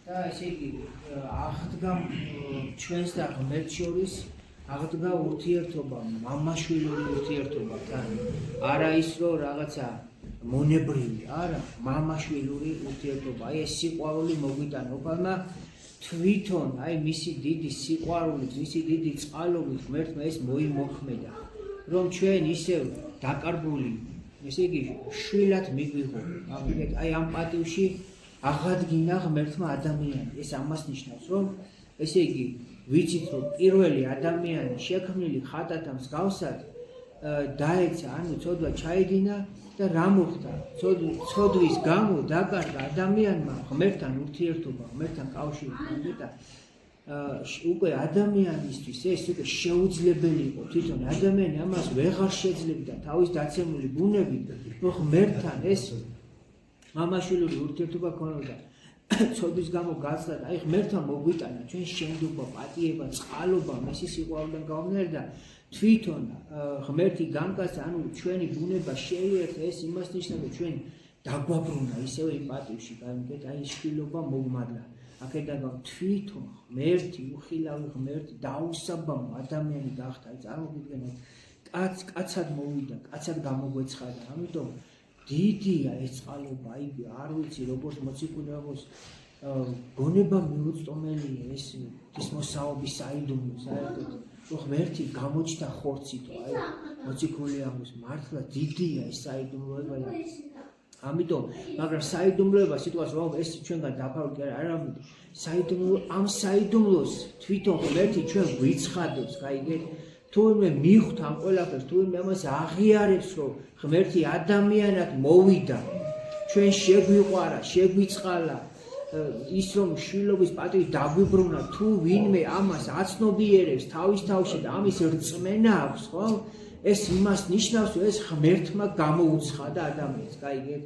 და ესე იგი აღდგა ჩვენს და ღმერთს შორის აღდგა ურთიერთობა, მამაშვილური ურთიერთობა თან. არა ის რომ რაღაცა მონებრივი, არა, მამაშვილური ურთიერთობა. აი ეს სიყვარული მოგვიტანა უფალმა თვითონ, აი მისი დიდი სიყვარულით, მისი დიდი წყალობით ღმერთმა ეს მოიმოქმედა, რომ ჩვენ ისევ დაკარგული, ესე იგი შვილად მიგვიღო. აი ამ პატივში აღადგინა ღმერთმა ადამიანი. ეს ამას ნიშნავს, რომ ესე იგი ვიცით, რომ პირველი ადამიანი შექმნილი ხატათა მსგავსად დაეცა, ანუ ცოდვა ჩაიდინა და რა მოხდა? ცოდვის გამო დაკარგა ადამიანმა ღმერთთან ურთიერთობა, ღმერთთან კავშირი და უკვე ადამიანისთვის ეს უკვე შეუძლებელი იყო თვითონ ადამიანი ამას ვეღარ შეძლებდა თავის დაცემული ბუნებით, რომ ღმერთთან ეს მამაშვილური ურთიერთობა ქონოდა. ცოდვის გამო გაცდა და აი ღმერთთან მოგვიტანა ჩვენ შენდობა, პატიება, წყალობა მისი სიყვარულიდან გამომდინარე და თვითონ ღმერთი გამკაცდა, ანუ ჩვენი ბუნება შეიერთა, ეს იმას ნიშნავს, ჩვენ დაგვაბრუნა ისევ იმ პატივში, გამიგეთ, აი შვილობა მოგმადლა. აქედან თვითონ ღმერთი, უხილავი ღმერთი დაუსაბამო ადამიანი გახდა, აი წარმოგიდგენთ, კაცად მოვიდა, კაცად გამოგვეცხადა, ამიტომ დიდია ეს წყალობა, აი არ ვიცი როგორც მოციქულებს გონება მიუწვდომელია ეს ღვთისმოსაობის საიდუმლო საერთოდ რომ ღმერთი გამოჩნდა ხორცით, აი მოციქულიამის მართლა დიდია ეს საიდუმლოება და ამიტომ მაგრამ საიდუმლოება სიტყვას რომ ეს ჩვენგან დაფარული არ ამიტომ საიდუმლო ამ საიდუმლოს თვითონ ღმერთი ჩვენ გვიცხადებს, გაიგეთ? თურმე მივხვთ ამ ყველაფერს, თურმე ამას აღიარებს, რომ ღმერთი ადამიანად მოვიდა, ჩვენ შეგვიყვარა, შეგვიწყალა, ის რომ შვილობის პატივი დაგვიბრუნა, თუ ვინმე ამას აცნობიერებს თავის თავში და ამის რწმენა აქვს, ხო? ეს იმას ნიშნავს, რომ ეს ღმერთმა გამოუცხადა ადამიანს, გაიგეთ?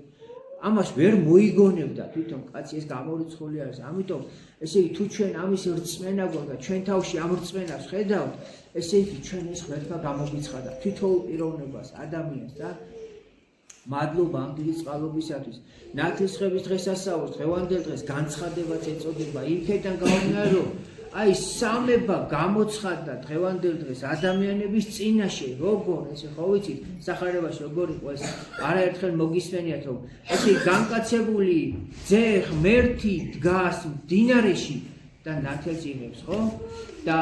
ამას ვერ მოიგონებდა თვითონ კაცი, ეს გამორიცხული არის. ამიტომ ესე იგი თუ ჩვენ ამის რწმენა გვაქვს და ჩვენ თავში ამ რწმენას ხედავთ, ესე იგი ჩვენ ეს ღმერთმა გამოგვიცხადა თითოეულ პიროვნებას, ადამიანს და მადლობა ამ დიდი წყალობისათვის. ნათლისღების დღესასწაულს, დღევანდელ დღეს განცხადებაც ეწოდება იქიდან გამომდინარე, რომ აი სამება გამოცხადდა დღევანდელ დღეს ადამიანების წინაშე, როგორ ესე ხო ვიცით, სახარებაში როგორ იყო ეს არაერთხელ მოგისმენიათ, რომ ესე განკაცებული ძე ღმერთი დგას მდინარეში და ნათელს იღებს, ხო? და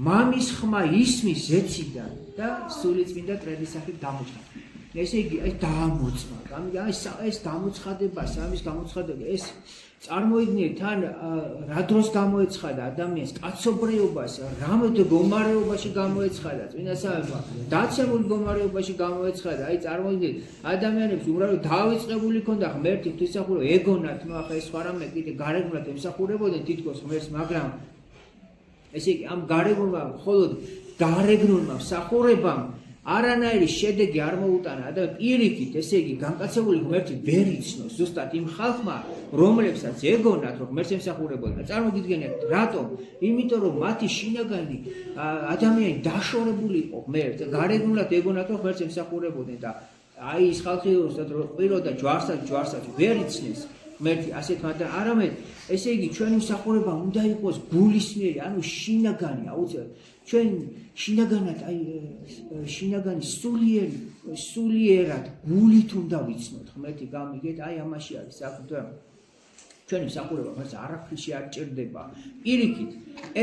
მამის ხმა ისმის ზეციდან და სულიწმინდა ტრედის სახით გამოჩნდა. ესე იგი ეს დაამოწმა, ეს გამოცხადება, სამის გამოცხადება, ეს წარმოიდგინეთ თან რა დროს გამოეცხადა ადამიანს, კაცობრიობას, რამე მდგომარეობაში გამოეცხადა, წინასწარმეტყველმა, დაცემულ მდგომარეობაში გამოეცხადა, აი წარმოიდგინეთ ადამიანებს უბრალოდ დავიწყებული ქონდა ღმერთი ღვთისმსახურება, ეგონათ, ნუ ახლა ეს სხვა რამე კიდე გარეგნულად ემსახურებოდნენ თითქოს ღმერთს, მაგრამ ესე იგი ამ გარეგნულმა მხოლოდ გარეგნულმა მსახურებამ არანაირი შედეგი არ მოუტანა და პირიქით, ესე იგი განკაცებული ღმერთი ვერ იცნობს ზუსტად იმ ხალხმა, რომლებსაც ეგონათ, რომ ღმერთს ემსახურებოდნენ. წარმოგიდგენთ, რატომ? იმიტომ რომ მათი შინაგანი ადამიანი დაშორებული იყო ღმერთს, გარეგნულად ეგონათ, რომ ღმერთს ემსახურებოდნენ და აი ის ხალხი რომ ყვიროდა ჯვარსაც ვერ იცნეს ღმერთი ასეთ მაგრამ არამედ ესე იგი ჩვენი მსახურება უნდა იყოს გულისმიერი, ანუ შინაგანი, აუცილებლად ჩვენ შინაგანად აი შინაგანი სულიერად გულით უნდა ვიცნოთ ღმერთი, გამიგეთ, აი ამაში არის საქმე. ჩვენი მსახურება მას არაფრში არ ჭირდება. პირიქით,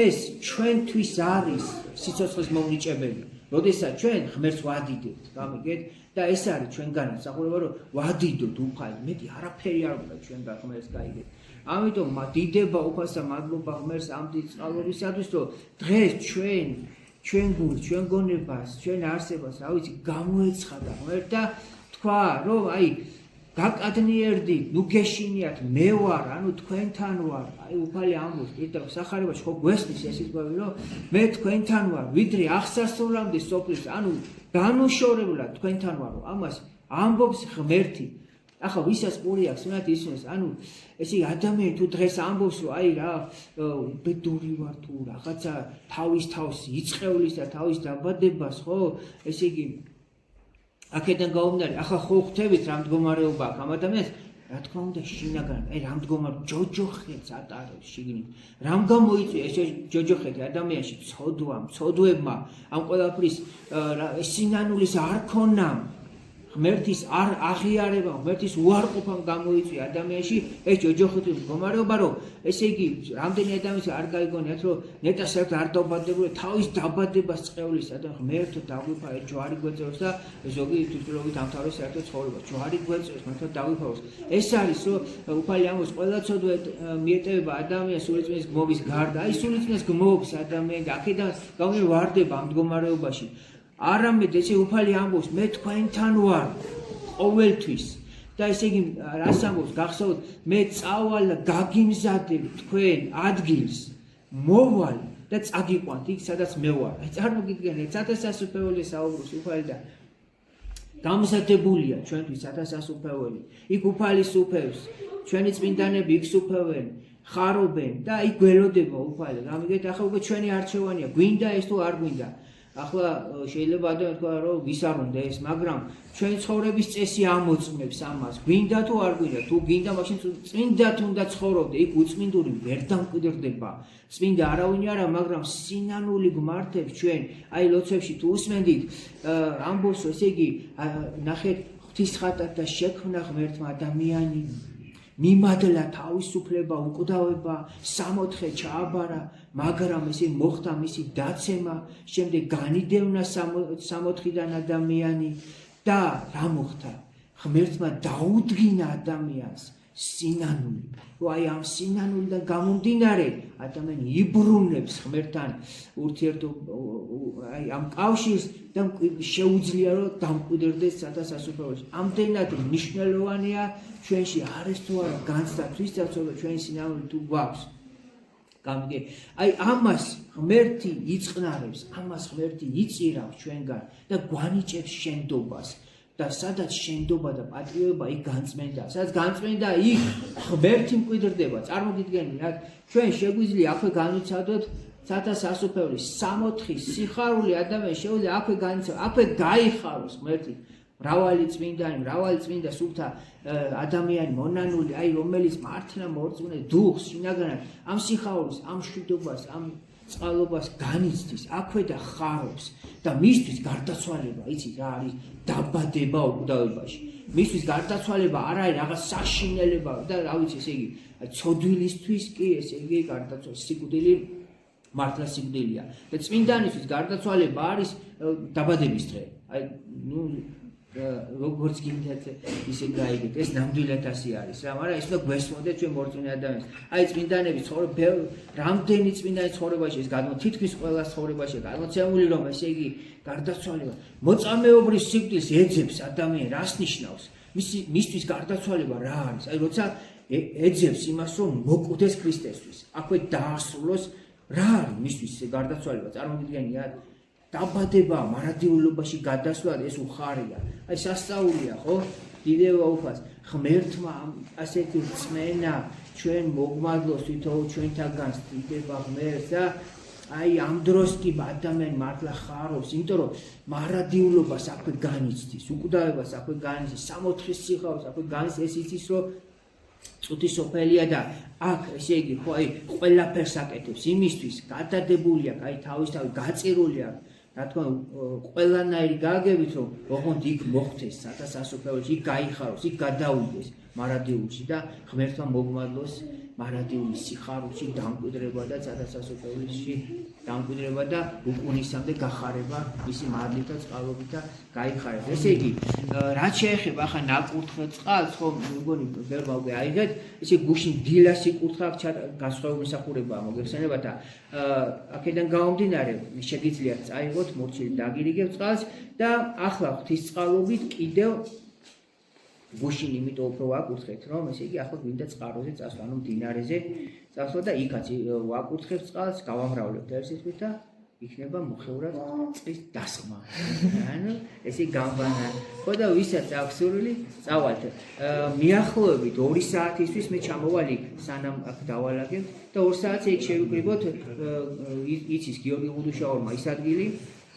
ეს ჩვენთვის არის სიცოცხლის მომნიჭებელი. როდესაც ჩვენ ღმერთს ვადიდებთ, გამიგეთ, და ეს არის ჩვენგან მსახურება, რომ ვადიდოთ უფალი, მეტი არაფერი არ უნდა ჩვენგან ღმერთს, გაიგეთ. ამიტომ დიდება, უფალს და მადლობა ღმერთს ამ დიდ წყალობისათვის, რომ დღეს ჩვენ გულს, ჩვენ გონებას, ჩვენ არსებას, რა ვიცი, გამოეცხადა ღმერთი და თქვა, რომ აი გაკადნიერდით, ნუ გეშინიათ, მე ვარ, ანუ თქვენთან ვარ. აი უფალი ამბობს, კიდევ სახარებაში ხო გვესმის ეს ისგვევი, რომ მე თქვენთან ვარ, ვიდრე აღსასრულამდე სოფლის, ანუ განუშორებლად თქვენთან ვარო. ამას ამბობს ღმერთი. ახლა ვისაც ყური აქვს, უნდათ ისმის, ანუ ესე ადამიანი თუ დღეს ამბობს, რომ აი რა უბედური ვარ თუ რაღაცა თავის თავს იწყევლის და თავის დაბადებას, ხო? ესე იგი აქედან გამომდინარე, ახლა ხო ხვდებით რა მდგომარეობა აქვს ამ ადამიანს, რა თქმა უნდა შინაგან, რა მდგომარე ჯოჯოხეთს ატარებს შიგნით. რამ გამოიწვია ეს ჯოჯოხეთი ადამიანში ცოდვებმა, ამ ყველაფრის სინანულის არ ქონამ, ღმერთის არ აღიარება, ღმერთის უარყოფამ გამოიწვია ადამიანში ეს ჯოჯოხეთის მდგომარეობა, რომ ესე იგი რამდენი ადამიანს არ გაიგონიათ, რომ ნეტა საერთოდ არ დაუბადებული, თავის დაბადებას წევლისა და ღმერთო დაგვიფაროს, ჯვარი გვეწევს და ზოგი თვითმფრინავით ამთავრებს საერთოდ ცხოვრებას, ჯვარი გვეწევს, მართლა დაგვიფაროს. ეს არის, რომ უფალი ამბობს, ყველა ცოდვა მიეტევება ადამიანს სულიწმის გმობის გარდა, აი სულიწმის გმობს ადამიანი და აქედან გამომდინარე ვარდება ამ მდგომარეობაში. არამედ ესე უფალი ამბობს, მე თქვენთან ვარ ყოველთვის და ესე იგი რას ამბობს, გახსოვთ, მე წავალ და გაგიმზადებ თქვენ ადგილს, მოვალ და წაგიყვანთ იქ, სადაც მე ვარ. აი წარმოგიდგენთ, სათასასუფეველი საუბრობს უფალი და გამზადებულია ჩვენთვის სათასასუფეველი. იქ უფალი სუფევს, ჩვენი წმინდანები იქ სუფევენ, ხარობენ და იქ გველოდება უფალი. გამიგეთ, ახლა უკვე ჩვენი არჩევანია, გვინდა ეს თუ არ გვინდა. ახლა შეიძლება ადამიანი თქვა რომ ვის არ უნდა ეს, მაგრამ ჩვენი ცხოვრების წესი ამოწმებს ამას. გვინდა თუ არ გვინდა, თუ გინდა მაშინ წმინდად უნდა ცხოვრობდე, იქ უწმინდური ვერ დამკვიდრდება. წმინდა არავინი არა, მაგრამ სინანული გმართებს ჩვენ, აი ლოცვებში თუ უსმენდით, ამბობს ესე იგი, ნახეთ, ღვთისხატად და შექმნა ღმერთმა ადამიანი. მიმადლა თავისუფლება, უკვდავება, 64 ჩააბარა, მაგრამ ესე მოხდა მისი დაცემა, შემდეგ განიდევნა 64-დან ადამიანი და რა მოხდა? ღმერთმა დაუდგინა ადამიანს სინანული. აი ამ სინანულიდან გამომდინარე, ადამიანი იბრუნებს ღმერთთან ურთიერთობა, აი ამ კავშირს და შეუძლია რომ დამკვიდრდეს სათასასუფეველში. ამდენად მნიშვნელოვანია ჩვენში არის თუ არა განცდა თვისდაცვა ჩვენი სინანული თუ გვაქვს. გამიგე, აი ამას ღმერთი იწყნარებს, ამას ღმერთი იწირავს ჩვენგან და გვანიჭებს შენდობას. და სადაც შენდობა და პატრიოტობა იქ განწმენდა. სადაც განწმენდა იქ ღმერთი მკვიდრდება. წარმოგიდგენთ, ჩვენ შეგვიძლია აქვე განვიცადოთ სათასასუფეველი 64 სიხარული ადამიანი შეუძლია აქვე განიცადოს, აქვე გაიხაროს ღმერთი. მრავალი წმინდანი, მრავალი წმინდა სულთა ადამიანი მონანული, აი რომელიც მართლა მორწმუნე დუხს შინაგანად ამ სიხარულის, ამ მშვიდობას, ამ წყალობას განიცდის, აქვე და ხარობს და მისთვის გარდაცვალება, იცით რა არის დაბადება უკვდავებაში. მისთვის გარდაცვალება არ არის რაღაც საშინელება და რა ვიცი, ესე იგი, ცოდვილისთვის კი ესე იგი გარდაცვალება, სიკვდილი მართლა სიკვდილია. და წმინდანისთვის გარდაცვალება არის დაბადების დღე. აი, ნუ როგორც გინდათ ისე გაიგეთ, ეს ნამდვილად ასე არის რა, მაგრამ ეს უნდა გვესმოდეთ ჩვენ მორწმუნე ადამიანს. აი წმინდანები ცხოვრობენ, რამდენი წმინდანი ცხოვრებაში ეს გადმო თითქმის ყველა ცხოვრებაში გადმოცემული რომ ესე იგი გარდაცვალება მოწამეობრივ სიკვდილს ეძებს ადამიანი, რას ნიშნავს? მისთვის გარდაცვალება რა არის? აი როცა ეძებს იმას რომ მოკვდეს ქრისტესთვის, აქვე დაასრულოს რა არის მისთვის გარდაცვალება? წარმოგიდგენიათ? დაბადება, მარადიულობაში გადასვლა ეს უხარია. აი სასწაულია, ხო? დიდება უფალს. ღმერთმა ასეთი რწმენა ჩვენ მოგმადლოს თვითონ ჩვენთაგანს დიდება ღმერთს და აი ამ დროს კი ადამიანი მართლა ხარობს, იმიტომ რომ მარადიულობას აქვე განიცდის, უკვდავებას აქვე განიცდის, 64 სიხარულს აქვე განიცდის, ეს იცის რომ წუთისოფელია და აქ ესე იგი ხო აი ყველაფერს აკეთებს იმისთვის, გადადებულია, აი თავისთავად გაწირულია რა თქმა უნდა, ყველანაირი გააგებით, რომ ოღონდ იქ მოხდეს სათასასუფეველში, იქ გაიხაროს, იქ გადაუდეს მარადიულში და ღმერთმა მოგმადლოს მარადიულის სიხარულში დამკვიდრება და სათასასუფეველში დამკვიდრება და უკუნისამდე გახარება მისი მადლით და წყალობით და გაიხარება. ესე იგი, რაც შეეხება ახლა ნაკურთხ წყალს, ხო, მეგონი ბევრმა უკვე აიღეთ, ესე გუშინ დილას იკურთხა განსხვავებული მსახურებაა მოგეხსენება და აქედან გამომდინარე შეგიძლიათ წაიღოთ მორჩილი დაგირიგებთ წყალს და ახლა ღვთისწყალობით კიდევ გუშინ იმიტომ უფრო ვაკურთხეთ, რომ ესე იგი ახლა გვინდა წყაროზე წასვლა, ანუ მდინარეზე წასვლა და იქაც ვაკურთხებთ წყალს, გავამრავლებთ ერთსიტყვით და იქნება მოხეურად წყლის დასხმა. ანუ ესე გამბანა. ხო და ვისაც აქვს სურვილი, წავალთ. მიახლოებით 2 საათისთვის მე ჩამოვალ იქ, სანამ აქ დავალაგებ და 2 საათზე იქ შევიკრიბოთ იცის გიორგი ღუდუშაურმა ის ადგილი,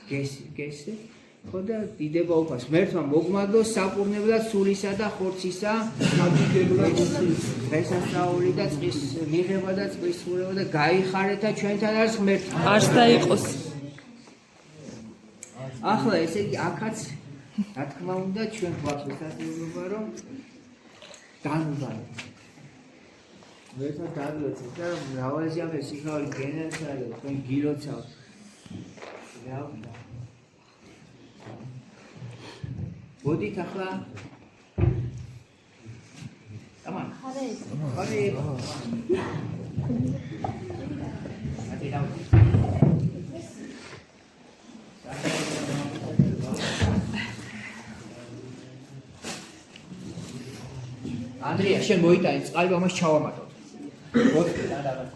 გესე ხო და დიდება უფას ღმერთმა მოგმადო საკურნებლად სულისა და ხორცისა დღესასწაული და წყის მიღება და წყლის სრულება და გაიხარეთ და ჩვენთან არის ღმერთი არც დაიყოს ახლა ესე იგი აქაც რა თქმა უნდა ჩვენ გვაქვს შესაძლებლობა რომ განვავალოთ ღმერთმა დაგლოცეთ და მრავალი ჯამე სიხარულით გენერალს თქვენ გილოცავთ რა უნდა მოდით ახლა ამან ხარე ანდრია შენ მოიტანი წყალი ამას ჩავამატოთ მოდი და რაღაც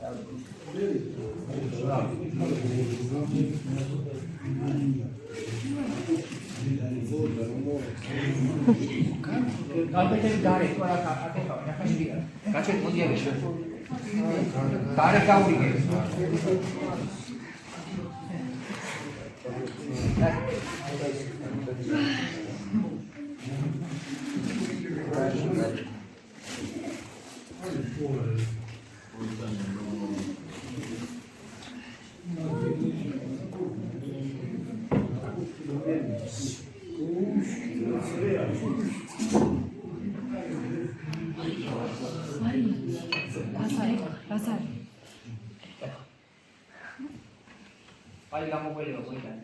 Carpenter gare, ora ate fa, na fascia. Caccia di modia che gare cauri che. Poi la quello poi dai.